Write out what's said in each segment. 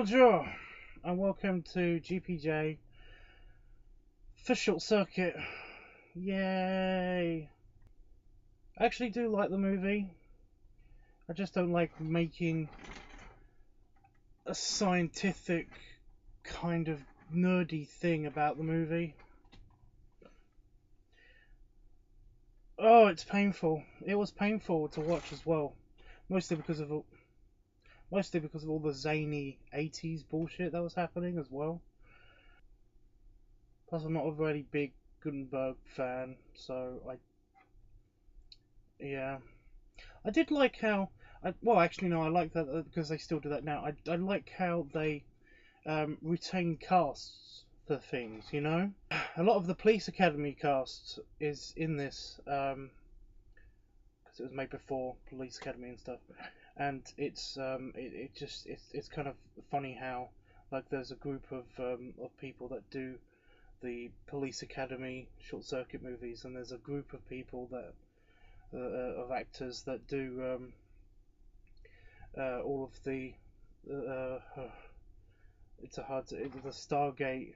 Bonjour and welcome to GPJ for Short Circuit. Yay! I actually do like the movie. I just don't like making a scientific kind of nerdy thing about the movie. Oh, it's painful. It was painful to watch as well, mostly because of all the zany 80s bullshit that was happening as well. Plus, I'm not a very big Gutenberg fan, so yeah. I did like how, well, actually, no, I like that because they still do that now. I like how they retain casts for things, you know? A lot of the Police Academy cast is in this, because it was made before Police Academy and stuff. And it's it's kind of funny how, like, there's a group of people that do the Police Academy Short Circuit movies, and there's a group of people that of actors that do all of the the Stargate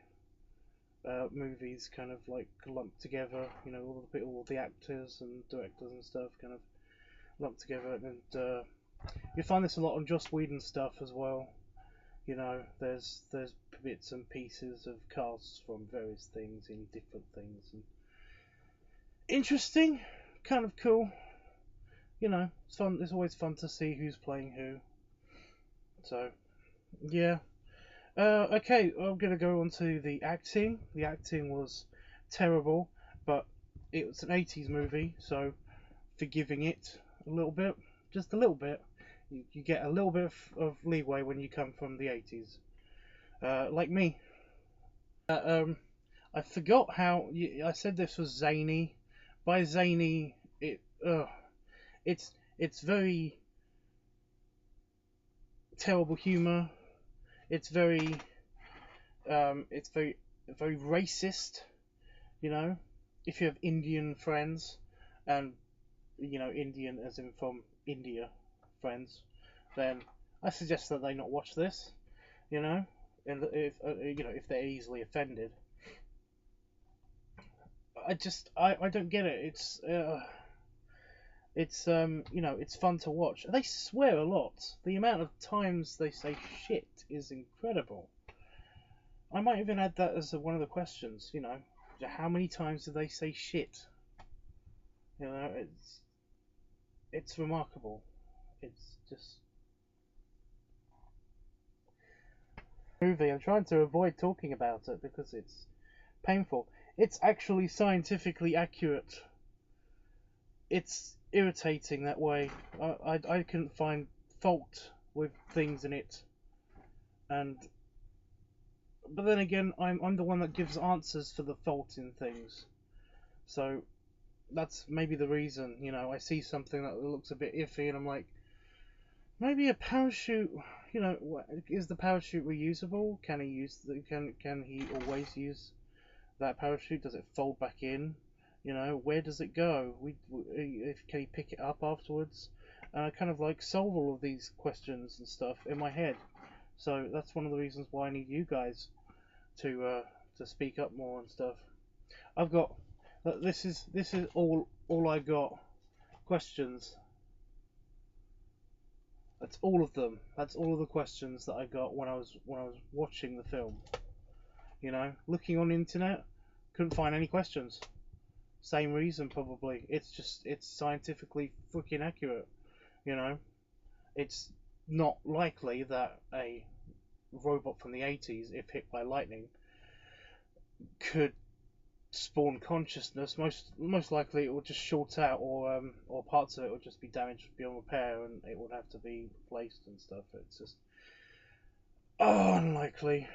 movies, kind of like lumped together. You know, all the actors and directors and stuff kind of lumped together, and you find this a lot on Joss Whedon stuff as well. You know, there's bits and pieces of casts from various things in different things, and interesting, kind of cool. You know, it's fun. It's always fun to see who's playing who. So, yeah. Okay, I'm gonna go on to the acting. The acting was terrible, but it was an 80s movie, so forgiving it a little bit, just a little bit. You get a little bit of leeway when you come from the 80s, like me. I forgot how I said this was zany. By zany, it's very terrible humor. It's very very racist. You know, if you have Indian friends, and you know, Indian as in from India friends, then I suggest that they not watch this. You know, and if you know, if they're easily offended. I don't get it. It's you know, it's fun to watch. They swear a lot. The amount of times they say shit is incredible. I might even add that as one of the questions. You know, how many times do they say shit? You know, it's remarkable. It's just movie. I'm trying to avoid talking about it because it's painful. It's actually scientifically accurate. It's irritating that way. I couldn't find fault with things in it, and but then again, I'm the one that gives answers for the fault in things, so that's maybe the reason. You know, I see something that looks a bit iffy, and I'm like, maybe a parachute. You know, is the parachute reusable? Can he use can he always use that parachute? Does it fold back in? You know, where does it go? Can he pick it up afterwards? And I kind of like solve all of these questions and stuff in my head. So that's one of the reasons why I need you guys to speak up more and stuff. I've got this is all I got. Questions. That's all of them. That's all of the questions that I got when I was watching the film. You know, looking on the internet, couldn't find any questions. Same reason, probably. It's scientifically freaking accurate. You know, it's not likely that a robot from the 80s, if hit by lightning, could spawn consciousness. Most likely, it would just short out, or parts of it would just be damaged beyond repair, and it would have to be replaced and stuff. It's just unlikely.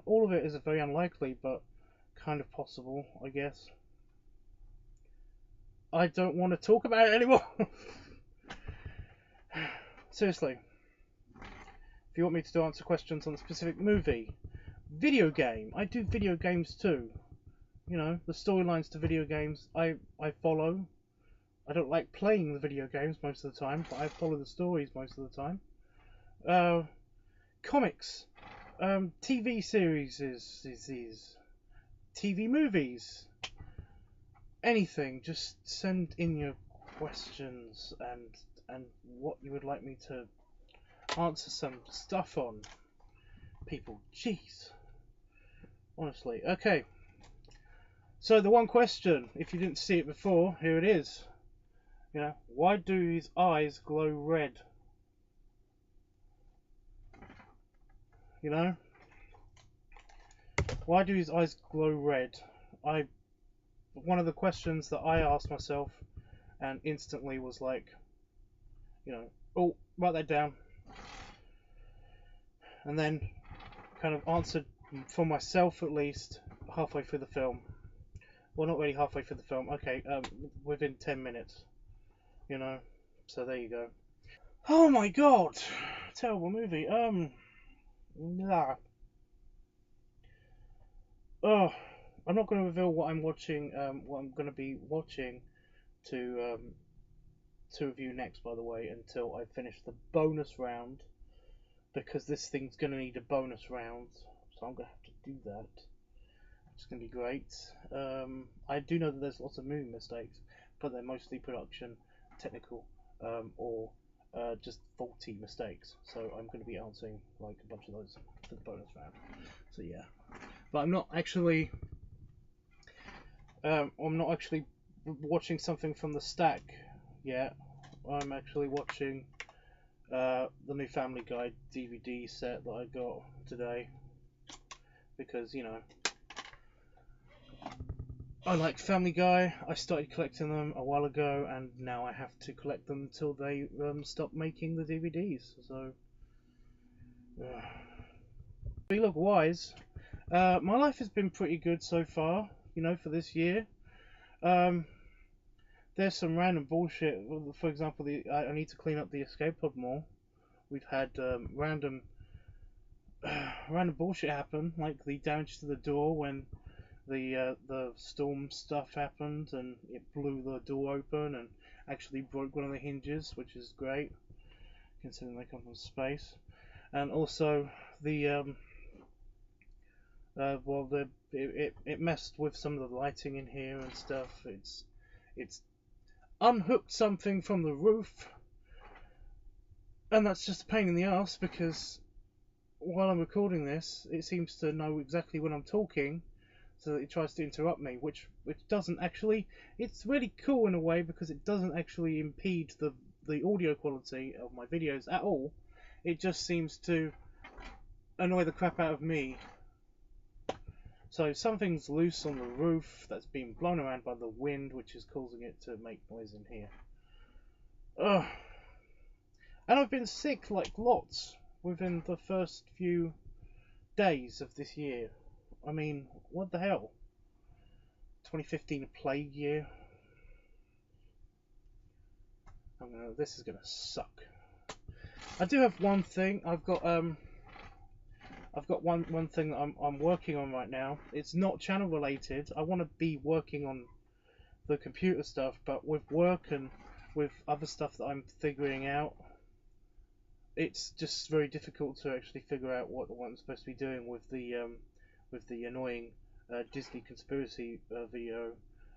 All of it is very unlikely, but kind of possible, I guess. I don't want to talk about it anymore. Seriously. If you want me to answer questions on a specific movie, video game, I do video games too. You know, the storylines to video games I follow. I don't like playing the video games most of the time, but I follow the stories most of the time. comics, TV series, TV movies, anything. Just send in your questions and what you would like me to answer some stuff on. People, jeez, honestly. Okay, so the one question, if you didn't see it before, here it is. You know, why do his eyes glow red? You know, why do his eyes glow red? One of the questions that I asked myself, and instantly was like, you know, oh, write that down, and then kind of answered for myself at least halfway through the film. Well, not really halfway through the film. Okay, within 10 minutes. You know, so there you go. Oh my god, terrible movie. Nah. Oh, I'm not going to reveal what I'm watching. What I'm going to be watching to review next, by the way, until I finish the bonus round, because this thing's going to need a bonus round, so I'm going to have to do that. It's going to be great. I do know that there's lots of movie mistakes, but they're mostly production, technical, or just faulty mistakes. So I'm going to be answering like a bunch of those for the bonus round. So yeah, but I'm not actually watching something from the stack yet. I'm actually watching the new Family Guy DVD set that I got today, because, you know, I like Family Guy. I started collecting them a while ago, and now I have to collect them until they stop making the DVDs. So, we look wise. My life has been pretty good so far, you know, for this year. There's some random bullshit. For example, I need to clean up the escape pod more. We've had random bullshit happen, like the damage to the door when the storm stuff happened, and it blew the door open and actually broke one of the hinges, which is great considering they come from space. And also the it messed with some of the lighting in here and stuff. It's unhooked something from the roof, and that's just a pain in the ass, because while I'm recording this, it seems to know exactly when I'm talking, so that it tries to interrupt me, which doesn't actually. It's really cool in a way, because it doesn't actually impede the audio quality of my videos at all. It just seems to annoy the crap out of me. So something's loose on the roof that's being blown around by the wind, which is causing it to make noise in here. Ugh. And I've been sick like lots within the first few days of this year. I mean, what the hell? 2015 a plague year. This is gonna suck. I do have one thing. I've got one thing that I'm working on right now. It's not channel related. I want to be working on the computer stuff, but with work and with other stuff that I'm figuring out, it's just very difficult to actually figure out what I'm supposed to be doing with the annoying Disney conspiracy video,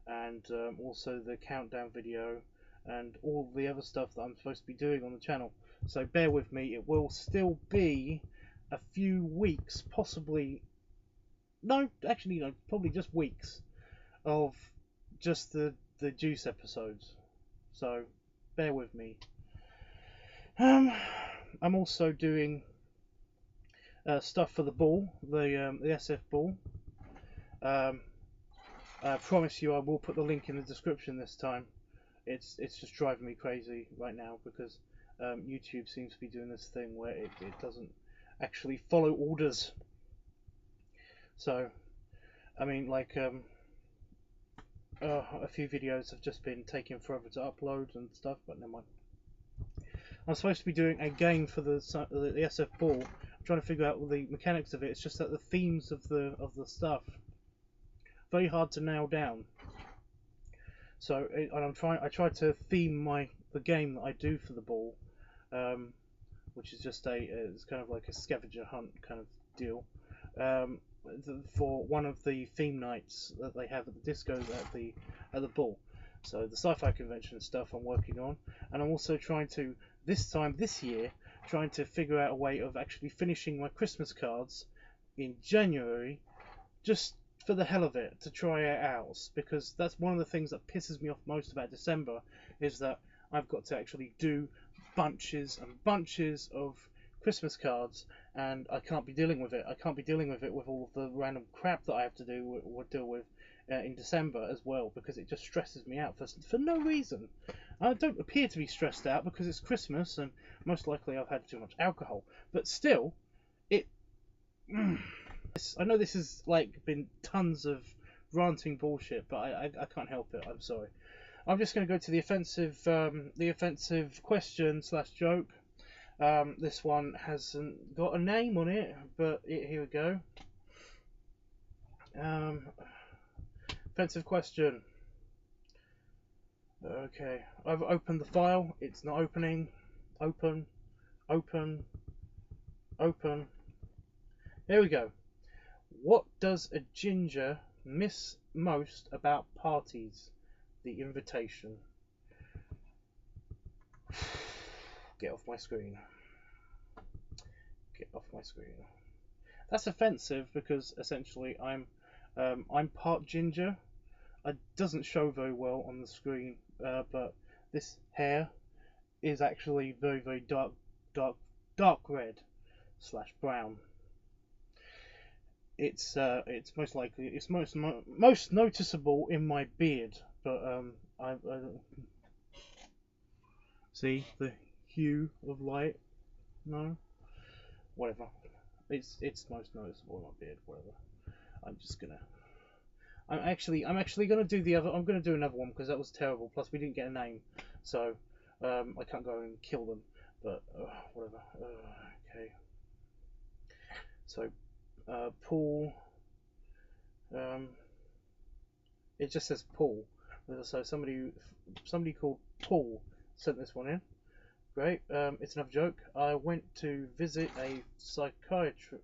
and also the countdown video, and all the other stuff that I'm supposed to be doing on the channel. So bear with me. It will still be a few weeks, possibly. No, actually, no, probably just weeks of just the Juice episodes. So bear with me. I'm also doing stuff for the ball, the SF ball. I promise you, I will put the link in the description this time. It's just driving me crazy right now, because YouTube seems to be doing this thing where it doesn't actually follow orders. So, I mean, like, a few videos have just been taking forever to upload and stuff, but never mind. I'm supposed to be doing a game for the SF ball. I'm trying to figure out all the mechanics of it. It's just that the themes of the stuff very hard to nail down. So, I tried to theme the game that I do for the ball which is just it's kind of like a scavenger hunt kind of deal, um, for one of the theme nights that they have at the discos at the ball. So the sci-fi convention stuff I'm working on, and I'm also trying to this year trying to figure out a way of actually finishing my Christmas cards in January, just for the hell of it, to try it out, because that's one of the things that pisses me off most about December, is that I've got to actually do bunches and bunches of Christmas cards, and I can't be dealing with it. I can't be dealing with it with all of the random crap that I have to deal with in December as well, because it just stresses me out for no reason. I don't appear to be stressed out because it's Christmas, and most likely I've had too much alcohol, but still, it. I know this has like been tons of ranting bullshit, but I can't help it. I'm sorry. I'm just going to go to the offensive question slash joke. This one hasn't got a name on it, but here we go. Offensive question. Okay, I've opened the file. It's not opening. Open. Here we go. What does a ginger miss most about parties? The invitation. Get off my screen. Get off my screen. That's offensive because essentially I'm part ginger. It doesn't show very well on the screen, but this hair is actually very dark red / brown. It's most likely it's most noticeable in my beard, but I see the hue of light. No, whatever. It's most noticeable in my beard. Whatever. I'm actually gonna do the other. I'm gonna do another one because that was terrible. Plus we didn't get a name, so I can't go and kill them. But whatever. Okay. So. Paul. It just says Paul. So somebody called Paul sent this one in. Great. It's another joke. I went to visit a psychiatrist.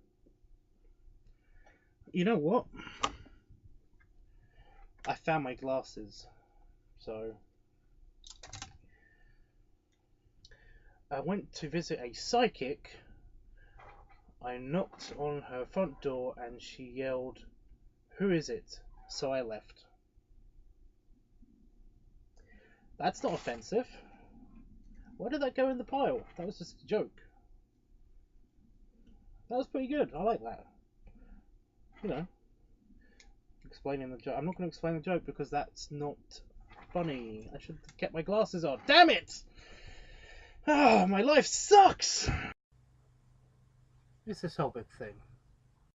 You know what? I found my glasses. So I went to visit a psychic. I knocked on her front door and she yelled, "Who is it?" So I left. That's not offensive. Why did that go in the pile? That was just a joke. That was pretty good. I like that. You know, explaining the joke. I'm not going to explain the joke because that's not funny. I should have kept my glasses on. Damn it! Ah, my life sucks! It's this whole big thing.